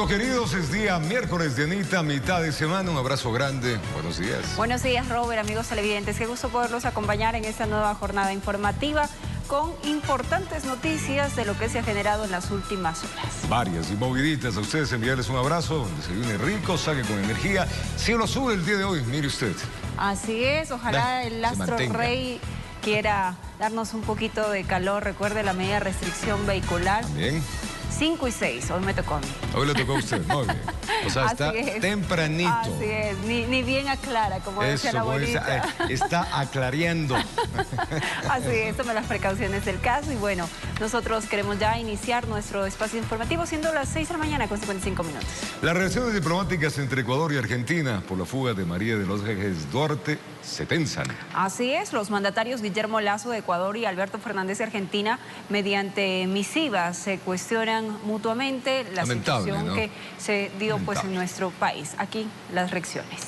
Amigos queridos, es día miércoles de Anita, mitad de semana. Un abrazo grande. Buenos días. Buenos días, Robert, amigos televidentes. Qué gusto poderlos acompañar en esta nueva jornada informativa con importantes noticias de lo que se ha generado en las últimas horas. Varias y moviditas. A ustedes enviarles un abrazo, desayune rico, salga con energía. Cielo azul el día de hoy, mire usted. Así es, ojalá el astro rey quiera darnos un poquito de calor. Recuerde la medida de restricción vehicular. También. 5 y 6, hoy me tocó a mí. Hoy le tocó a usted, muy bien. O sea, está tempranito. Así es, ni bien aclara, como decía la abuelita. Está aclareando. Así es, tome las precauciones del caso. Y bueno, nosotros queremos ya iniciar nuestro espacio informativo, siendo las 6 de la mañana con 55 minutos. Las relaciones diplomáticas entre Ecuador y Argentina por la fuga de María de los Ángeles Duarte se tensan. Así es, los mandatarios Guillermo Lasso de Ecuador y Alberto Fernández de Argentina, mediante misivas, se cuestionan mutuamente la situación, ¿no?, que se dio pues en nuestro país. Aquí las reacciones.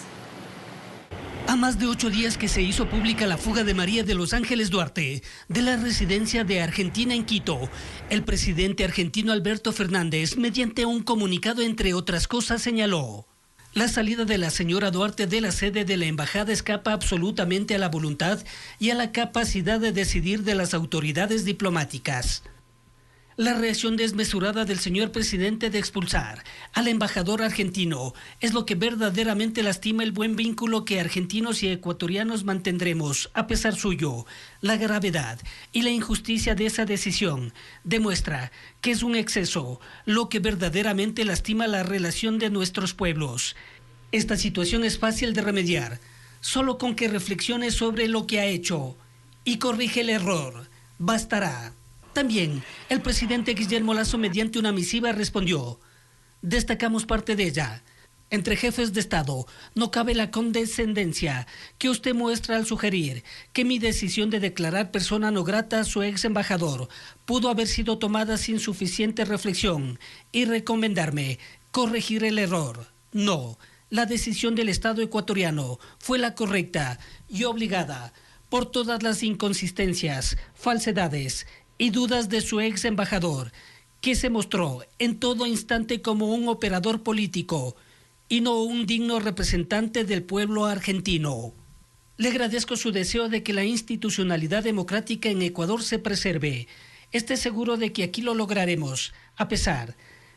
A más de 8 días que se hizo pública la fuga de María de los Ángeles Duarte de la residencia de Argentina en Quito, el presidente argentino Alberto Fernández, mediante un comunicado, entre otras cosas, señaló: la salida de la señora Duarte de la sede de la embajada escapa absolutamente a la voluntad y a la capacidad de decidir de las autoridades diplomáticas. La reacción desmesurada del señor presidente de expulsar al embajador argentino es lo que verdaderamente lastima el buen vínculo que argentinos y ecuatorianos mantendremos a pesar suyo. La gravedad y la injusticia de esa decisión demuestra que es un exceso, lo que verdaderamente lastima la relación de nuestros pueblos. Esta situación es fácil de remediar, solo con que reflexione sobre lo que ha hecho y corrige el error. Bastará. También el presidente Guillermo Lasso, mediante una misiva, respondió: destacamos parte de ella. Entre jefes de Estado no cabe la condescendencia que usted muestra al sugerir que mi decisión de declarar persona no grata a su ex embajador pudo haber sido tomada sin suficiente reflexión y recomendarme corregir el error. No, la decisión del Estado ecuatoriano fue la correcta y obligada por todas las inconsistencias, falsedades y dudas de su ex embajador, que se mostró en todo instante como un operador político y no un digno representante del pueblo argentino. Le agradezco su deseo de que la institucionalidad democrática en Ecuador se preserve. Esté seguro de que aquí lo lograremos, a pesar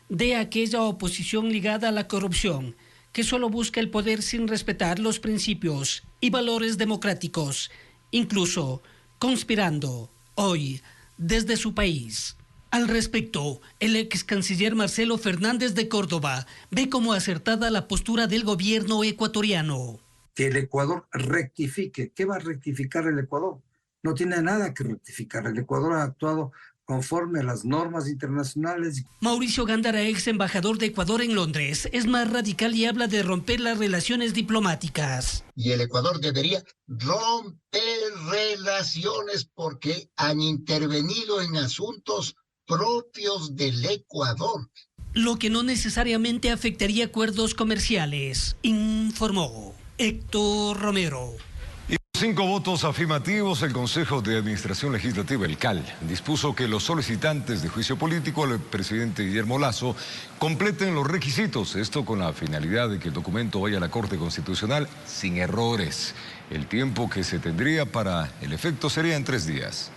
de aquella oposición ligada a la corrupción, que solo busca el poder sin respetar los principios y valores democráticos, incluso conspirando hoy desde su país. Al respecto, el ex canciller Marcelo Fernández de Córdoba ve como acertada la postura del gobierno ecuatoriano. Que el Ecuador rectifique. ¿Qué va a rectificar el Ecuador? No tiene nada que rectificar. El Ecuador ha actuado conforme a las normas internacionales. Mauricio Gándara, ex embajador de Ecuador en Londres, es más radical y habla de romper las relaciones diplomáticas. Y el Ecuador debería romper relaciones porque han intervenido en asuntos propios del Ecuador. Lo que no necesariamente afectaría acuerdos comerciales, informó Héctor Romero. 5 votos afirmativos, el Consejo de Administración Legislativa, el CAL, dispuso que los solicitantes de juicio político al presidente Guillermo Lasso completen los requisitos, esto con la finalidad de que el documento vaya a la Corte Constitucional sin errores. El tiempo que se tendría para el efecto sería en 3 días.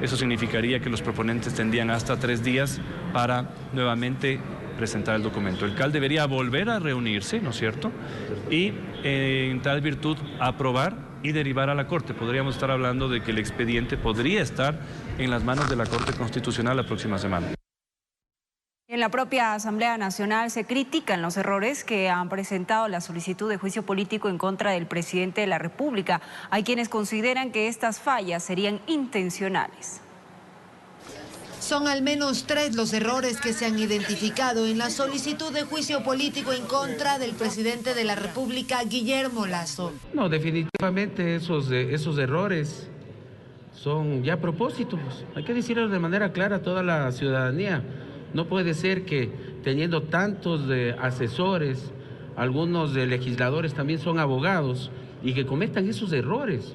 Eso significaría que los proponentes tendrían hasta 3 días para nuevamente presentar el documento. El CAL debería volver a reunirse, ¿no es cierto?, y en tal virtud aprobar y derivar a la Corte. Podríamos estar hablando de que el expediente podría estar en las manos de la Corte Constitucional la próxima semana. En la propia Asamblea Nacional se critican los errores que han presentado la solicitud de juicio político en contra del presidente de la República. Hay quienes consideran que estas fallas serían intencionales. Son al menos 3 los errores que se han identificado en la solicitud de juicio político en contra del presidente de la República, Guillermo Lasso. No, definitivamente esos errores son ya propósitos. Hay que decirlo de manera clara a toda la ciudadanía. No puede ser que teniendo tantos asesores, algunos legisladores también son abogados y que cometan esos errores.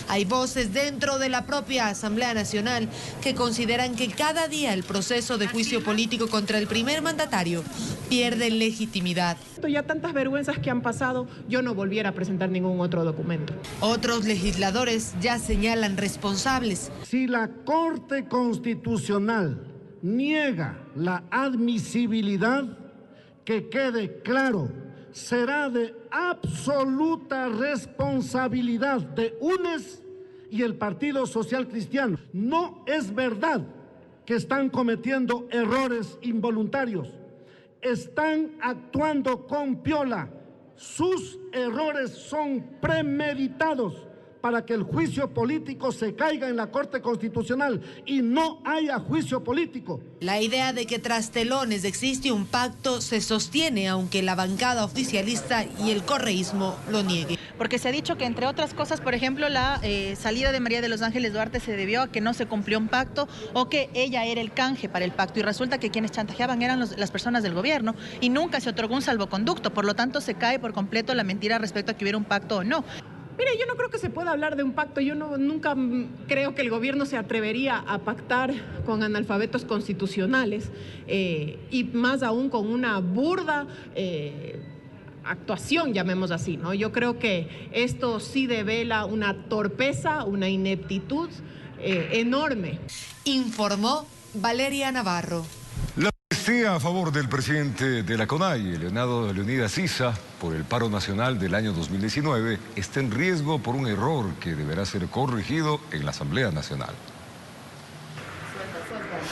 Hay voces dentro de la propia Asamblea Nacional que consideran que cada día el proceso de juicio político contra el primer mandatario pierde legitimidad. Ya tantas vergüenzas que han pasado, yo no volviera a presentar ningún otro documento. Otros legisladores ya señalan responsables. Si la Corte Constitucional niega la admisibilidad, que quede claro, será de absoluta responsabilidad de UNES y el Partido Social Cristiano. No es verdad que están cometiendo errores involuntarios, están actuando con piola. Sus errores son premeditados para que el juicio político se caiga en la Corte Constitucional y no haya juicio político. La idea de que tras telones existe un pacto se sostiene, aunque la bancada oficialista y el correísmo lo nieguen. Porque se ha dicho que, entre otras cosas, por ejemplo, la salida de María de los Ángeles Duarte se debió a que no se cumplió un pacto o que ella era el canje para el pacto, y resulta que quienes chantajeaban eran las personas del gobierno y nunca se otorgó un salvoconducto. Por lo tanto, se cae por completo la mentira respecto a que hubiera un pacto o no. Mire, yo no creo que se pueda hablar de un pacto. Yo nunca creo que el gobierno se atrevería a pactar con analfabetos constitucionales y más aún con una burda actuación, llamemos así, ¿no? Yo creo que esto sí devela una torpeza, una ineptitud enorme. Informó Valeria Navarro. La amnistía a favor del presidente de la CONAIE, Leonidas Issa, por el paro nacional del año 2019, está en riesgo por un error que deberá ser corregido en la Asamblea Nacional.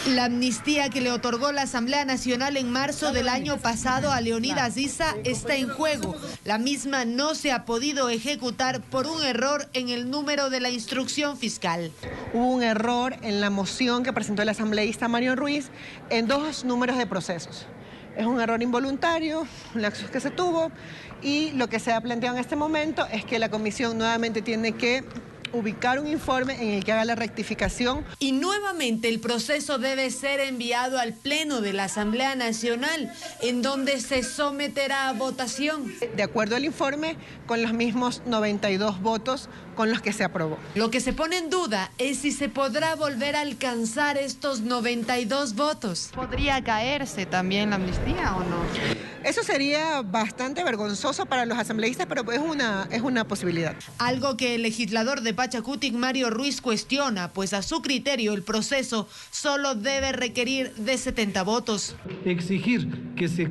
La amnistía que le otorgó la Asamblea Nacional en marzo del año pasado a Leonidas Issa está en juego. La misma no se ha podido ejecutar por un error en el número de la instrucción fiscal. Hubo un error en la moción que presentó el asambleísta Mario Ruiz en 2 números de procesos. Es un error involuntario, un lapsus que se tuvo, y lo que se ha planteado en este momento es que la comisión nuevamente tiene que ubicar un informe en el que haga la rectificación. Y nuevamente el proceso debe ser enviado al Pleno de la Asamblea Nacional, en donde se someterá a votación. De acuerdo al informe, con los mismos 92 votos con los que se aprobó. Lo que se pone en duda es si se podrá volver a alcanzar estos 92 votos. ¿Podría caerse también la amnistía o no? Eso sería bastante vergonzoso para los asambleístas, pero es una posibilidad. Algo que el legislador de Pachacutic, Mario Ruiz, cuestiona, pues a su criterio el proceso solo debe requerir de 70 votos. Exigir que se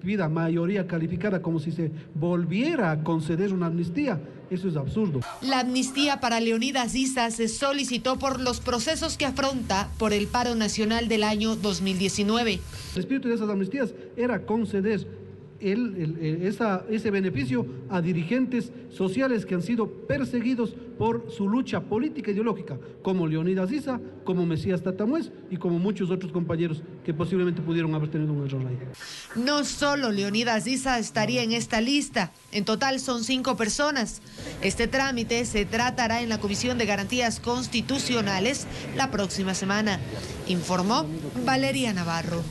pida mayoría calificada como si se volviera a conceder una amnistía, eso es absurdo. La amnistía para Leonidas Issa se solicitó por los procesos que afronta por el paro nacional del año 2019. El espíritu de esas amnistías era conceder ese beneficio a dirigentes sociales que han sido perseguidos por su lucha política e ideológica, como Leonidas Issa, como Mesías Tatamuez y como muchos otros compañeros que posiblemente pudieron haber tenido un error ahí. No solo Leonidas Issa estaría en esta lista, en total son 5 personas. Este trámite se tratará en la Comisión de Garantías Constitucionales la próxima semana, informó Valeria Navarro.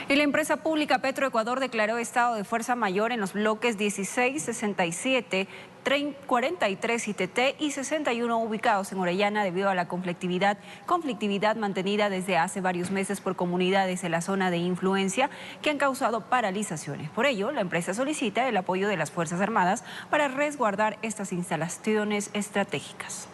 Y la empresa pública Petroecuador declaró estado de fuerza mayor en los bloques 16, 67, 43 ITT y 61 ubicados en Orellana debido a la conflictividad mantenida desde hace varios meses por comunidades de la zona de influencia que han causado paralizaciones. Por ello, la empresa solicita el apoyo de las Fuerzas Armadas para resguardar estas instalaciones estratégicas.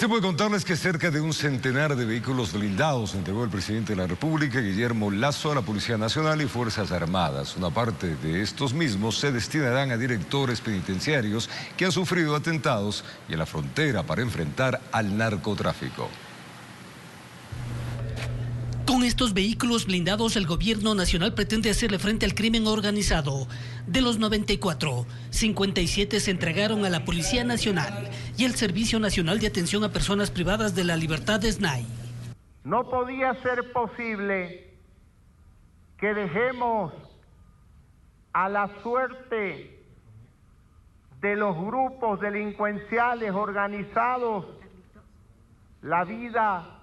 Puede contarles que cerca de un centenar de vehículos blindados entregó el presidente de la República, Guillermo Lasso, a la Policía Nacional y Fuerzas Armadas. Una parte de estos mismos se destinarán a directores penitenciarios que han sufrido atentados y en la frontera para enfrentar al narcotráfico. Con estos vehículos blindados, el gobierno nacional pretende hacerle frente al crimen organizado. De los 94, 57 se entregaron a la Policía Nacional y el Servicio Nacional de Atención a Personas Privadas de la Libertad de SNAI. No podía ser posible que dejemos a la suerte de los grupos delincuenciales organizados la vida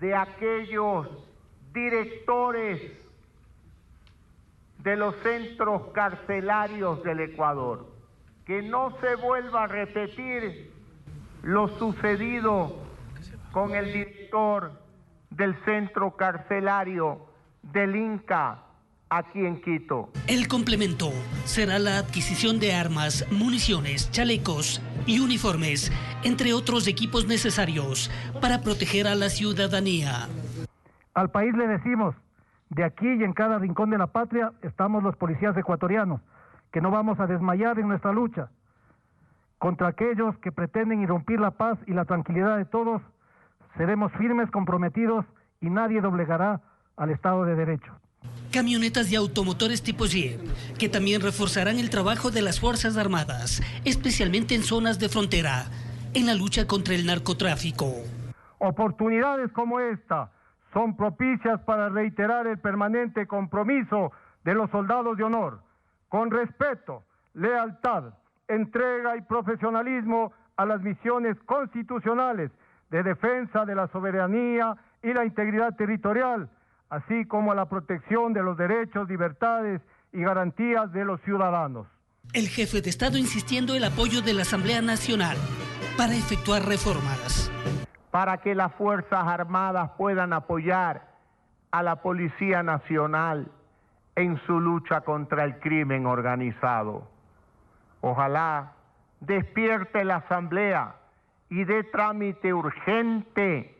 de aquellos directores de los centros carcelarios del Ecuador. Que no se vuelva a repetir lo sucedido con el director del centro carcelario del Inca aquí en Quito. El complemento será la adquisición de armas, municiones, chalecos y uniformes, entre otros equipos necesarios para proteger a la ciudadanía. Al país le decimos, de aquí y en cada rincón de la patria estamos los policías ecuatorianos, que no vamos a desmayar en nuestra lucha contra aquellos que pretenden irrumpir la paz y la tranquilidad de todos. Seremos firmes, comprometidos y nadie doblegará al Estado de Derecho. Camionetas y automotores tipo Jeep, que también reforzarán el trabajo de las Fuerzas Armadas, especialmente en zonas de frontera, en la lucha contra el narcotráfico. Oportunidades como esta son propicias para reiterar el permanente compromiso de los soldados de honor, con respeto, lealtad, entrega y profesionalismo a las misiones constitucionales de defensa de la soberanía y la integridad territorial, así como a la protección de los derechos, libertades y garantías de los ciudadanos. El jefe de Estado insistiendo en el apoyo de la Asamblea Nacional para efectuar reformas. Para que las Fuerzas Armadas puedan apoyar a la Policía Nacional en su lucha contra el crimen organizado. Ojalá despierte la Asamblea y dé trámite urgente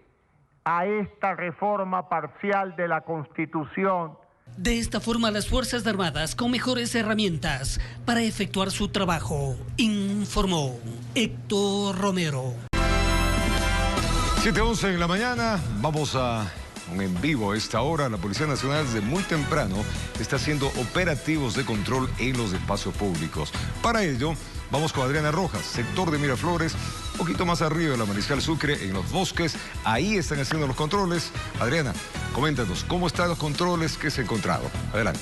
a esta reforma parcial de la Constitución. De esta forma, las Fuerzas Armadas con mejores herramientas para efectuar su trabajo, informó Héctor Romero. 7:11 en la mañana, vamos a un en vivo a esta hora. La Policía Nacional desde muy temprano está haciendo operativos de control en los espacios públicos. Para ello, vamos con Adriana Rojas, sector de Miraflores, un poquito más arriba de la Mariscal Sucre, en los bosques. Ahí están haciendo los controles. Adriana, coméntanos, ¿cómo están los controles que se han encontrado? Adelante.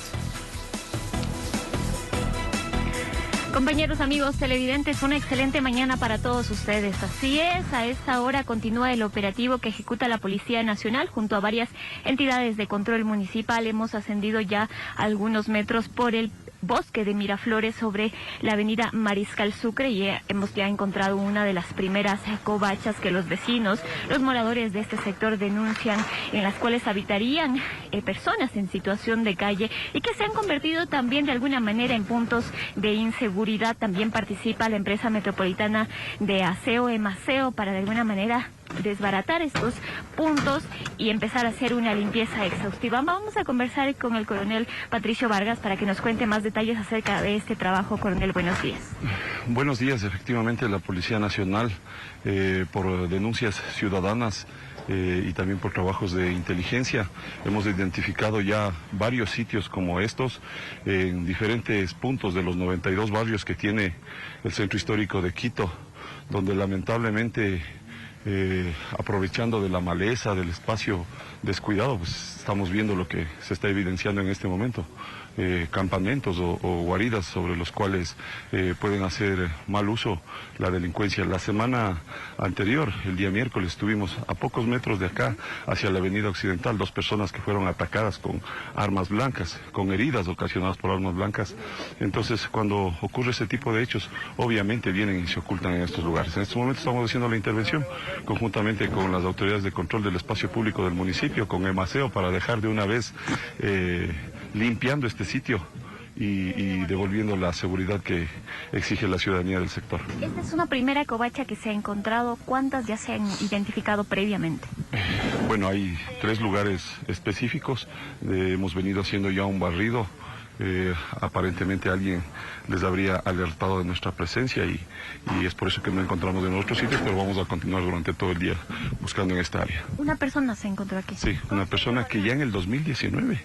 Compañeros, amigos televidentes, una excelente mañana para todos ustedes. Así es, a esta hora continúa el operativo que ejecuta la Policía Nacional junto a varias entidades de control municipal. Hemos ascendido ya algunos metros por el bosque de Miraflores sobre la avenida Mariscal Sucre y hemos ya encontrado una de las primeras covachas que los vecinos, los moradores de este sector denuncian, en las cuales habitarían personas en situación de calle y que se han convertido también de alguna manera en puntos de inseguridad. También participa la empresa metropolitana de aseo, Emaseo, para de alguna manera desbaratar estos puntos y empezar a hacer una limpieza exhaustiva. Vamos a conversar con el coronel Patricio Vargas para que nos cuente más detalles acerca de este trabajo. Coronel, buenos días. Buenos días. Efectivamente, la Policía Nacional, por denuncias ciudadanas y también por trabajos de inteligencia, hemos identificado ya varios sitios como estos en diferentes puntos de los 92 barrios que tiene el centro histórico de Quito, donde lamentablemente aprovechando de la maleza, del espacio descuidado, pues estamos viendo lo que se está evidenciando en este momento. Campamentos o guaridas sobre los cuales pueden hacer mal uso la delincuencia. La semana anterior, el día miércoles, estuvimos a pocos metros de acá, hacia la avenida Occidental, 2 personas que fueron atacadas con armas blancas, con heridas ocasionadas por armas blancas. Entonces, cuando ocurre ese tipo de hechos, obviamente vienen y se ocultan en estos lugares. En este momento estamos haciendo la intervención conjuntamente con las autoridades de control del espacio público del municipio, con Emaseo, para dejar de una vez limpiando este sitio y devolviendo la seguridad que exige la ciudadanía del sector. Esta es una primera covacha que se ha encontrado. ¿Cuántas ya se han identificado previamente? Bueno, hay 3 lugares específicos. Hemos venido haciendo ya un barrido. Aparentemente alguien les habría alertado de nuestra presencia y es por eso que no encontramos en otros sitios, pero vamos a continuar durante todo el día buscando en esta área. ¿Una persona se encontró aquí? Sí, una persona que ya en el 2019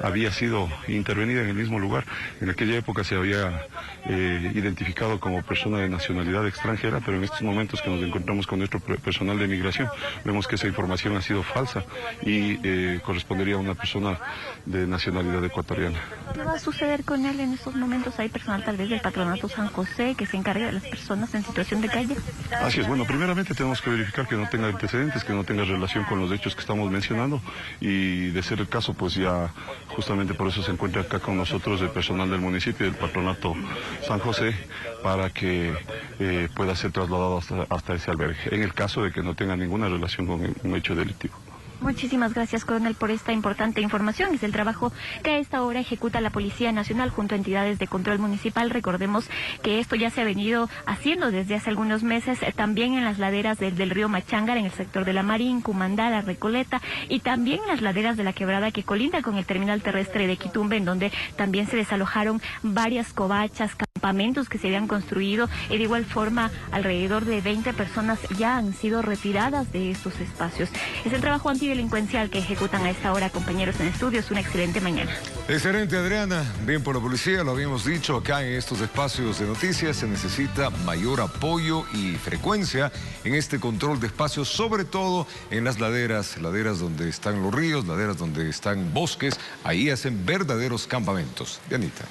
había sido intervenida en el mismo lugar. En aquella época se había identificado como persona de nacionalidad extranjera, pero en estos momentos que nos encontramos con nuestro personal de migración, vemos que esa información ha sido falsa y correspondería a una persona de nacionalidad ecuatoriana. ¿Qué va va a suceder con él en estos momentos? ¿Hay personal tal vez del Patronato San José que se encargue de las personas en situación de calle? Así es, bueno, primeramente tenemos que verificar que no tenga antecedentes, que no tenga relación con los hechos que estamos mencionando, y de ser el caso, pues ya justamente por eso se encuentra acá con nosotros el personal del municipio y del Patronato San José para que pueda ser trasladado hasta ese albergue, en el caso de que no tenga ninguna relación con un hecho delictivo. Muchísimas gracias, coronel, por esta importante información. Es el trabajo que a esta hora ejecuta la Policía Nacional junto a entidades de control municipal. Recordemos que esto ya se ha venido haciendo desde hace algunos meses, también en las laderas del río Machangar, en el sector de La Marín, Cumandá, La Recoleta, y también en las laderas de la quebrada que colinda con el terminal terrestre de Quitumbe, en donde también se desalojaron varias covachas, campamentos que se habían construido, y de igual forma alrededor de 20 personas ya han sido retiradas de estos espacios. Es el trabajo antidelincuencial que ejecutan a esta hora, compañeros en estudios. Una excelente mañana. Excelente, Adriana. Bien por la policía, lo habíamos dicho acá en estos espacios de noticias, se necesita mayor apoyo y frecuencia en este control de espacios, sobre todo en las laderas donde están los ríos, laderas donde están bosques, ahí hacen verdaderos campamentos. Dianita.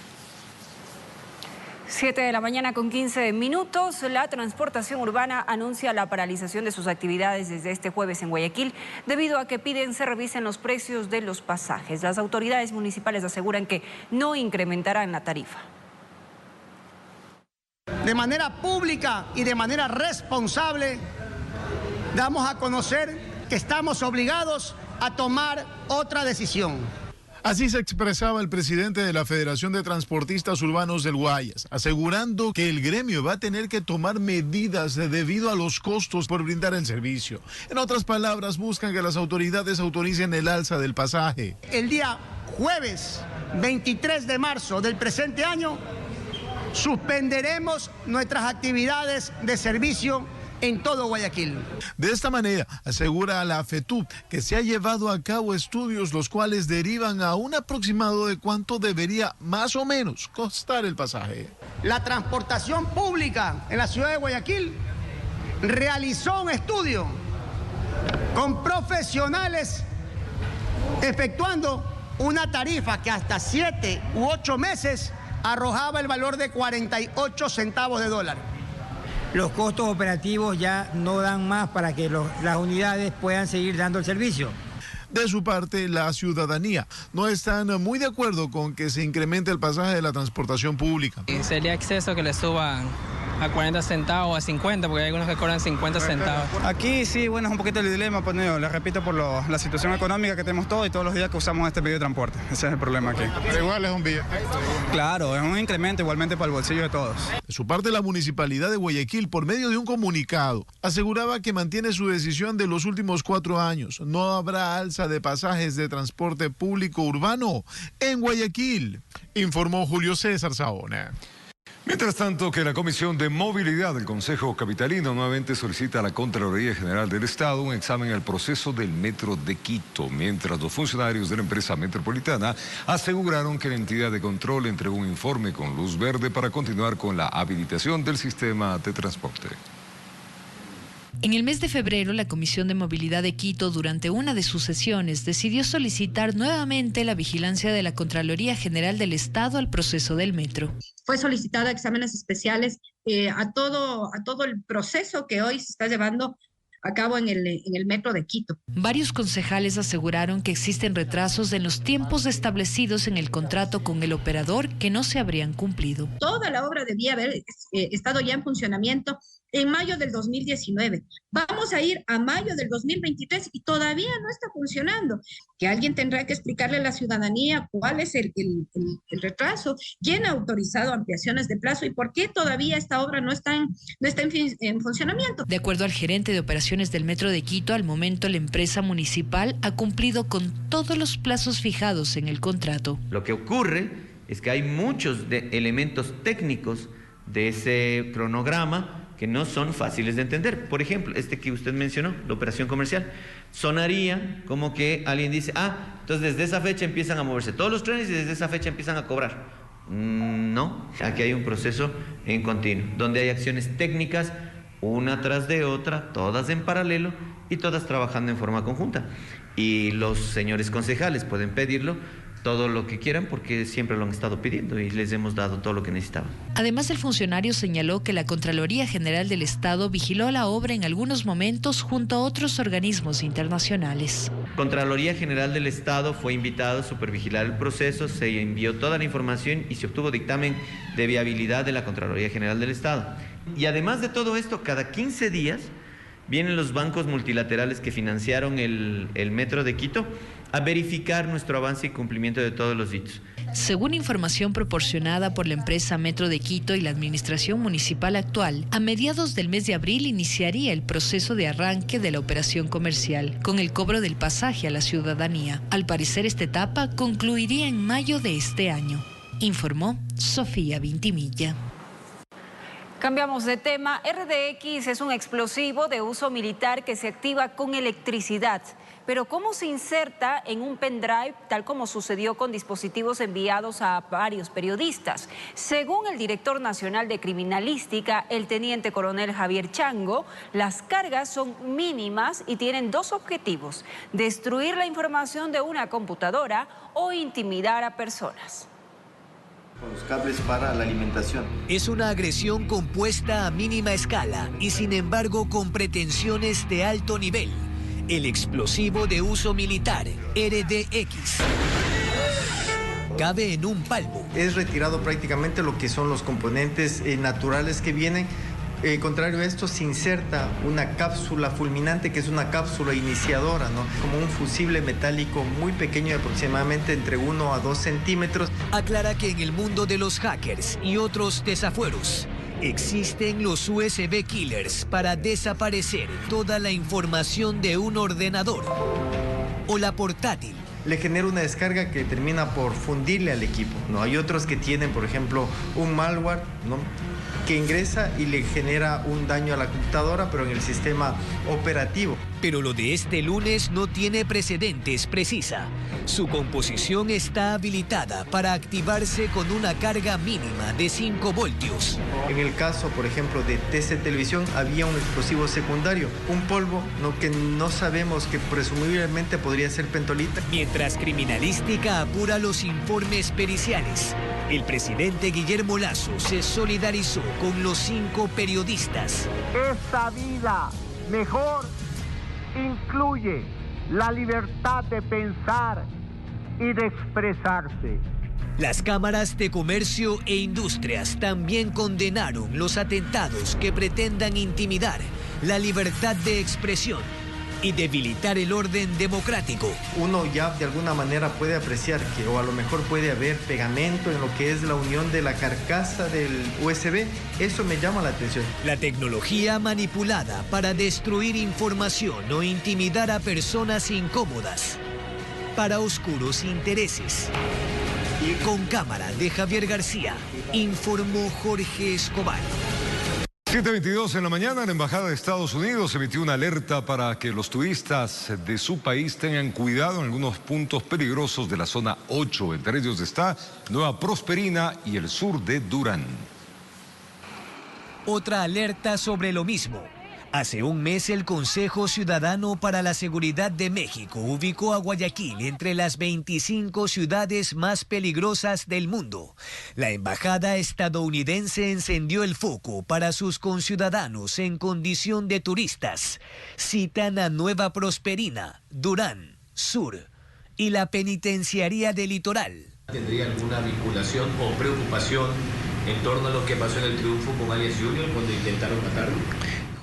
7 de la mañana con 15 minutos. La transportación urbana anuncia la paralización de sus actividades desde este jueves en Guayaquil debido a que piden se revisen los precios de los pasajes. Las autoridades municipales aseguran que no incrementarán la tarifa. De manera pública y de manera responsable damos a conocer que estamos obligados a tomar otra decisión. Así se expresaba el presidente de la Federación de Transportistas Urbanos del Guayas, asegurando que el gremio va a tener que tomar medidas debido a los costos por brindar el servicio. En otras palabras, buscan que las autoridades autoricen el alza del pasaje. El día jueves 23 de marzo del presente año suspenderemos nuestras actividades de servicio en todo Guayaquil. De esta manera, asegura la FETUB que se ha llevado a cabo estudios los cuales derivan a un aproximado de cuánto debería más o menos costar el pasaje. La transportación pública en la ciudad de Guayaquil realizó un estudio con profesionales efectuando una tarifa que hasta 7 u 8 meses arrojaba el valor de 48 centavos de dólar. Los costos operativos ya no dan más para que las unidades puedan seguir dando el servicio. De su parte, la ciudadanía no están muy de acuerdo con que se incremente el pasaje de la transportación pública. Sería exceso que le suban a 40 centavos o a 50, porque hay algunos que cobran 50 centavos. Aquí sí, bueno, es un poquito el dilema, pues les repito, por la situación económica que tenemos todos y todos los días que usamos este medio de transporte. Ese es el problema aquí. Pero igual es un billete. Claro, es un incremento igualmente para el bolsillo de todos. De su parte, la Municipalidad de Guayaquil, por medio de un comunicado, aseguraba que mantiene su decisión de los últimos 4 años. No habrá alza de pasajes de transporte público urbano en Guayaquil, informó Julio César Saona. Mientras tanto, que la Comisión de Movilidad del Consejo Capitalino nuevamente solicita a la Contraloría General del Estado un examen al proceso del Metro de Quito, mientras los funcionarios de la empresa metropolitana aseguraron que la entidad de control entregó un informe con luz verde para continuar con la habilitación del sistema de transporte. En el mes de febrero, la Comisión de Movilidad de Quito, durante una de sus sesiones, decidió solicitar nuevamente la vigilancia de la Contraloría General del Estado al proceso del metro. Fue solicitada exámenes especiales a todo el proceso que hoy se está llevando a cabo en el metro de Quito. Varios concejales aseguraron que existen retrasos en los tiempos establecidos en el contrato con el operador que no se habrían cumplido. Toda la obra debía haber estado ya en funcionamiento en mayo del 2019. Vamos a ir a mayo del 2023 y todavía no está funcionando. Que alguien tendrá que explicarle a la ciudadanía cuál es el retraso, quién ha autorizado ampliaciones de plazo y por qué todavía esta obra no está en funcionamiento. De acuerdo al gerente de operaciones del Metro de Quito, al momento la empresa municipal ha cumplido con todos los plazos fijados en el contrato. Lo que ocurre es que hay muchos elementos técnicos de ese cronograma que no son fáciles de entender. Por ejemplo, este que usted mencionó, la operación comercial, sonaría como que alguien dice, entonces desde esa fecha empiezan a moverse todos los trenes y desde esa fecha empiezan a cobrar. No, aquí hay un proceso en continuo, donde hay acciones técnicas, una tras de otra, todas en paralelo y todas trabajando en forma conjunta. Y los señores concejales pueden pedirlo todo lo que quieran porque siempre lo han estado pidiendo y les hemos dado todo lo que necesitaban. Además, el funcionario señaló que la Contraloría General del Estado vigiló la obra en algunos momentos junto a otros organismos internacionales. Contraloría General del Estado fue invitada a supervigilar el proceso, se envió toda la información y se obtuvo dictamen de viabilidad de la Contraloría General del Estado. Y además de todo esto, cada 15 días vienen los bancos multilaterales que financiaron el Metro de Quito a verificar nuestro avance y cumplimiento de todos los hitos. Según información proporcionada por la empresa Metro de Quito y la administración municipal actual, a mediados del mes de abril iniciaría el proceso de arranque de la operación comercial, con el cobro del pasaje a la ciudadanía. Al parecer, esta etapa concluiría en mayo de este año, informó Sofía Vintimilla. Cambiamos de tema. RDX es un explosivo de uso militar que se activa con electricidad. Pero ¿cómo se inserta en un pendrive, tal como sucedió con dispositivos enviados a varios periodistas? Según el director nacional de criminalística, el teniente coronel Javier Chango, las cargas son mínimas y tienen dos objetivos: destruir la información de una computadora o intimidar a personas. Con los cables para la alimentación. Es una agresión compuesta a mínima escala y sin embargo con pretensiones de alto nivel. El explosivo de uso militar, RDX, cabe en un palmo. Es retirado prácticamente lo que son los componentes naturales que vienen. Contrario a esto, se inserta una cápsula fulminante, que es una cápsula iniciadora, ¿no? Como un fusible metálico muy pequeño, de aproximadamente entre 1 a 2 centímetros. Aclara que en el mundo de los hackers y otros desafueros, existen los USB killers para desaparecer toda la información de un ordenador o la portátil. Le genera una descarga que termina por fundirle al equipo, ¿no? Hay otros que tienen, por ejemplo, un malware, ¿no?, que ingresa y le genera un daño a la computadora, pero en el sistema operativo. Pero lo de este lunes no tiene precedentes, precisa. Su composición está habilitada para activarse con una carga mínima de 5 voltios. En el caso, por ejemplo, de TC Televisión, había un explosivo secundario, un polvo, ¿no?, que no sabemos, que presumiblemente podría ser pentolita. Mientras criminalística apura los informes periciales, el presidente Guillermo Lasso se solidarizó con los 5 periodistas. Esta vida mejor incluye la libertad de pensar y de expresarse. Las cámaras de comercio e industrias también condenaron los atentados que pretendan intimidar la libertad de expresión y debilitar el orden democrático. Uno ya de alguna manera puede apreciar que, o a lo mejor puede haber pegamento en lo que es la unión de la carcasa del USB. Eso me llama la atención. La tecnología manipulada para destruir información o intimidar a personas incómodas para oscuros intereses. Y con cámara de Javier García, informó Jorge Escobar. 7:22 en la mañana, la Embajada de Estados Unidos emitió una alerta para que los turistas de su país tengan cuidado en algunos puntos peligrosos de la zona 8. Entre ellos está Nueva Prosperina y el sur de Durán. Otra alerta sobre lo mismo. Hace un mes el Consejo Ciudadano para la Seguridad de México ubicó a Guayaquil entre las 25 ciudades más peligrosas del mundo. La embajada estadounidense encendió el foco para sus conciudadanos en condición de turistas. Citan a Nueva Prosperina, Durán, Sur y la Penitenciaría del Litoral. ¿Tendría alguna vinculación o preocupación en torno a lo que pasó en el Triunfo con alias Junior cuando intentaron matarlo?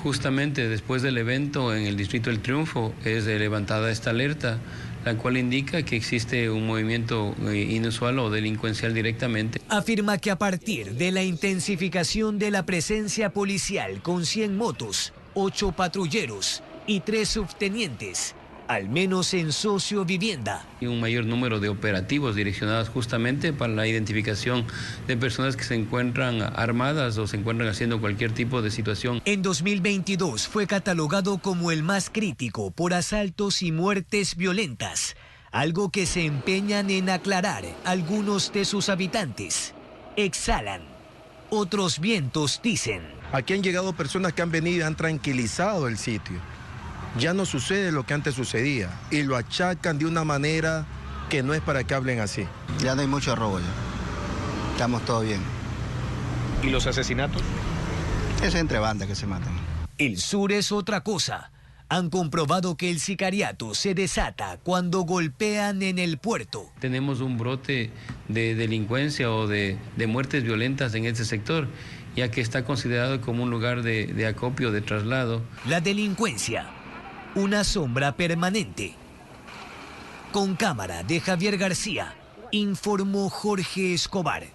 Justamente después del evento en el Distrito del Triunfo es levantada esta alerta, la cual indica que existe un movimiento inusual o delincuencial directamente. Afirma que a partir de la intensificación de la presencia policial con 100 motos, 8 patrulleros y 3 subtenientes, al menos en sociovivienda. Y un mayor número de operativos direccionados justamente para la identificación de personas que se encuentran armadas o se encuentran haciendo cualquier tipo de situación. En 2022 fue catalogado como el más crítico por asaltos y muertes violentas, algo que se empeñan en aclarar algunos de sus habitantes. Exhalan. Otros vientos dicen. Aquí han llegado personas que han venido y han tranquilizado el sitio. Ya no sucede lo que antes sucedía y lo achacan de una manera que no es para que hablen así. Ya no hay mucho robo, ya. Estamos todo bien. ¿Y los asesinatos? Es entre bandas que se matan. El sur es otra cosa. Han comprobado que el sicariato se desata cuando golpean en el puerto. Tenemos un brote de delincuencia o de muertes violentas en este sector, ya que está considerado como un lugar de acopio, de traslado. La delincuencia, una sombra permanente. Con cámara de Javier García, informó Jorge Escobar.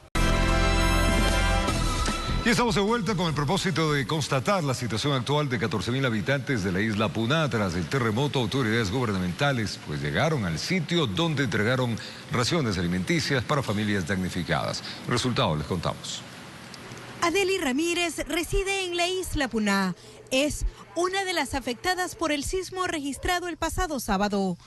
Y estamos de vuelta con el propósito de constatar la situación actual de 14.000 habitantes de la isla Puná. Tras el terremoto, autoridades gubernamentales llegaron al sitio donde entregaron raciones alimenticias para familias damnificadas. El resultado les contamos. Adeli Ramírez reside en la isla Puná. Es una de las afectadas por el sismo registrado el pasado sábado.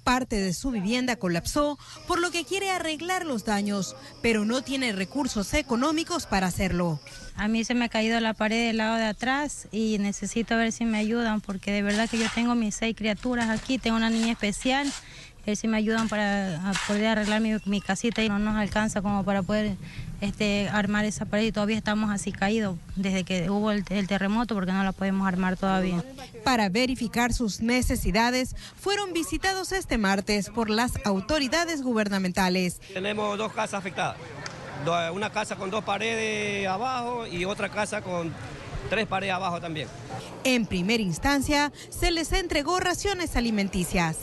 Parte de su vivienda colapsó, por lo que quiere arreglar los daños, pero no tiene recursos económicos para hacerlo. A mí se me ha caído la pared del lado de atrás y necesito ver si me ayudan, porque de verdad que yo tengo mis 6 criaturas aquí, tengo una niña especial, a ver si me ayudan para poder arreglar mi casita y no nos alcanza como para poder armar esa pared y todavía estamos así caídos desde que hubo el terremoto porque no la podemos armar todavía. Para verificar sus necesidades, fueron visitados este martes por las autoridades gubernamentales. Tenemos 2 casas afectadas, una casa con 2 paredes abajo y otra casa con 3 paredes abajo también. En primera instancia, se les entregó raciones alimenticias.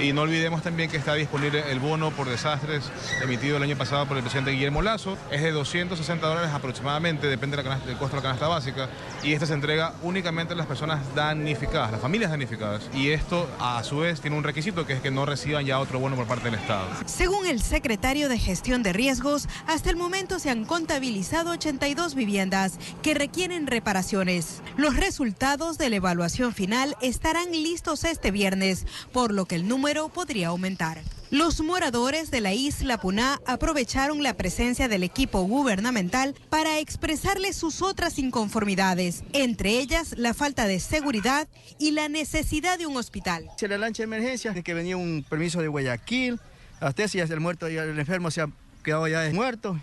Y no olvidemos también que está disponible el bono por desastres emitido el año pasado por el presidente Guillermo Lasso. Es de $260 aproximadamente, depende del costo de la canasta básica. Y esta se entrega únicamente a las personas damnificadas, las familias damnificadas. Y esto, a su vez, tiene un requisito, que es que no reciban ya otro bono por parte del Estado. Según el secretario de Gestión de Riesgos, hasta el momento se han contabilizado 82 viviendas que requieren reparaciones. Los resultados de la evaluación final estarán listos este viernes, por lo que el número podría aumentar. Los moradores de la isla Puná aprovecharon la presencia del equipo gubernamental para expresarles sus otras inconformidades, entre ellas la falta de seguridad y la necesidad de un hospital. Se la lancha de emergencia, de que venía un permiso de Guayaquil, hasta ese ya el muerto y el enfermo se ha quedado ya muerto.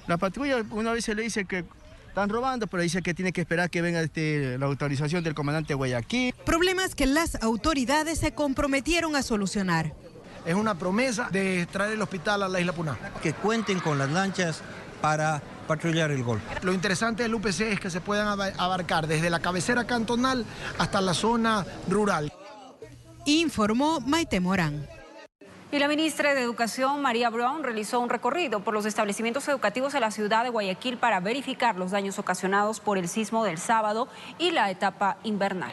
La patrulla una vez se le dice que están robando, pero dice que tiene que esperar que venga la autorización del comandante de Guayaquil. Problemas que las autoridades se comprometieron a solucionar. Es una promesa de traer el hospital a la isla Puná. Que cuenten con las lanchas para patrullar el golfo. Lo interesante del UPC es que se puedan abarcar desde la cabecera cantonal hasta la zona rural. Informó Maite Morán. Y la ministra de Educación, María Brown, realizó un recorrido por los establecimientos educativos de la ciudad de Guayaquil para verificar los daños ocasionados por el sismo del sábado y la etapa invernal.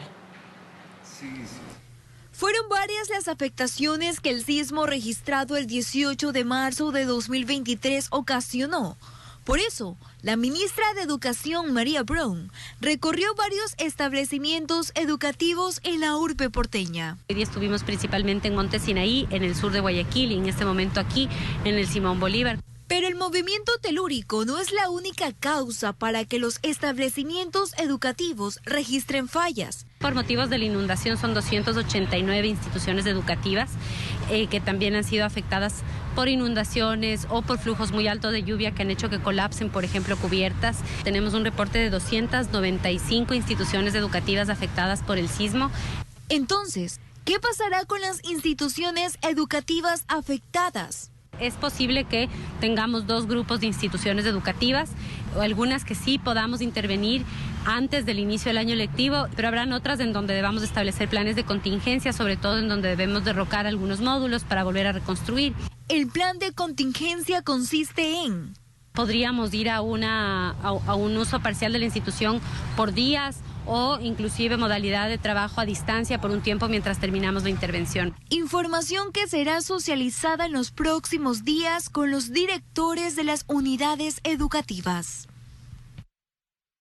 Fueron varias las afectaciones que el sismo registrado el 18 de marzo de 2023 ocasionó. Por eso, la ministra de Educación, María Brown, recorrió varios establecimientos educativos en la urbe porteña. Hoy día estuvimos principalmente en Monte Sinaí, en el sur de Guayaquil, y en este momento aquí, en el Simón Bolívar. Pero el movimiento telúrico no es la única causa para que los establecimientos educativos registren fallas. Por motivos de la inundación son 289 instituciones educativas que también han sido afectadas por inundaciones o por flujos muy altos de lluvia que han hecho que colapsen, por ejemplo, cubiertas. Tenemos un reporte de 295 instituciones educativas afectadas por el sismo. Entonces, ¿qué pasará con las instituciones educativas afectadas? Es posible que tengamos 2 grupos de instituciones educativas, o algunas que sí podamos intervenir antes del inicio del año lectivo, pero habrán otras en donde debamos establecer planes de contingencia, sobre todo en donde debemos derrocar algunos módulos para volver a reconstruir. El plan de contingencia consiste en... Podríamos ir a un uso parcial de la institución por días o inclusive modalidad de trabajo a distancia por un tiempo mientras terminamos la intervención. Información que será socializada en los próximos días con los directores de las unidades educativas.